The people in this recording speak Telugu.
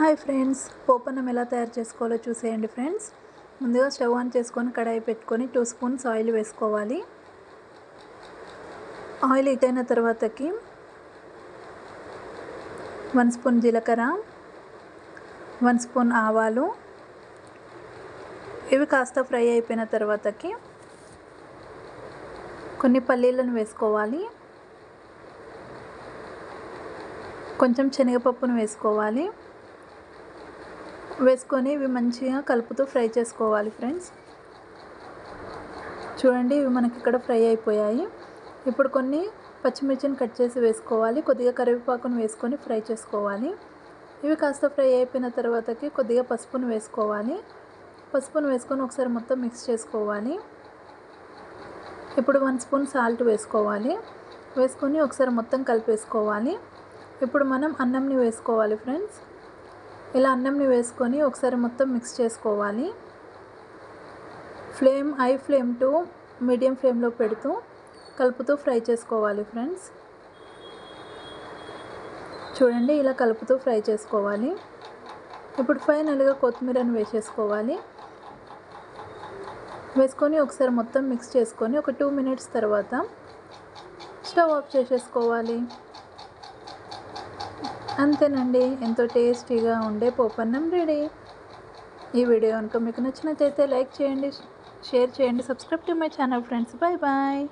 హాయ్ ఫ్రెండ్స్, పోపన్నం ఎలా తయారు చేసుకోవాలో చూసేయండి ఫ్రెండ్స్. ముందుగా స్టవ్ ఆన్ చేసుకొని కడాయి పెట్టుకొని 2 స్పూన్స్ ఆయిల్ వేసుకోవాలి. ఆయిల్ హీట్ అయిన తర్వాతకి 1 స్పూన్ జీలకర్ర, 1 స్పూన్ ఆవాలు, ఇవి కాస్త ఫ్రై అయిపోయిన తర్వాతకి కొన్ని పల్లీలను వేసుకోవాలి, కొంచెం శనగపప్పును వేసుకోవాలి. వేసుకొని ఇవి మంచిగా కలుపుతూ ఫ్రై చేసుకోవాలి ఫ్రెండ్స్. చూడండి, ఇవి మనకి ఇక్కడ ఫ్రై అయిపోయాయి. ఇప్పుడు కొన్ని పచ్చిమిర్చిని కట్ చేసి వేసుకోవాలి, కొద్దిగా కరివేపాకును వేసుకొని ఫ్రై చేసుకోవాలి. ఇవి కాస్త ఫ్రై అయిపోయిన తర్వాతకి కొద్దిగా పసుపును వేసుకోవాలి. పసుపును వేసుకొని ఒకసారి మొత్తం మిక్స్ చేసుకోవాలి. ఇప్పుడు 1 స్పూన్ సాల్ట్ వేసుకోవాలి. వేసుకొని ఒకసారి మొత్తం కలిపేసుకోవాలి. ఇప్పుడు మనం అన్నంని వేసుకోవాలి ఫ్రెండ్స్. ఇలా అన్నంని వేసుకొని ఒకసారి మొత్తం మిక్స్ చేసుకోవాలి. హై ఫ్లేమ్ టు మీడియం ఫ్లేమ్లో పెడుతూ కలుపుతూ ఫ్రై చేసుకోవాలి ఫ్రెండ్స్. చూడండి, ఇలా కలుపుతూ ఫ్రై చేసుకోవాలి. ఇప్పుడు ఫైనల్గా కొత్తిమీరను వేసేసుకోవాలి. వేసుకొని ఒకసారి మొత్తం మిక్స్ చేసుకొని ఒక 2 మినిట్స్ తర్వాత స్టవ్ ఆఫ్ చేసేసుకోవాలి. అంతేనండి, ఎంతో టేస్టీగా ఉండే పోపన్నం రెడీ. ఈ వీడియో కనుక మీకు నచ్చినట్లయితే లైక్ చేయండి, షేర్ చేయండి, subscribe to my channel friends. Bye bye.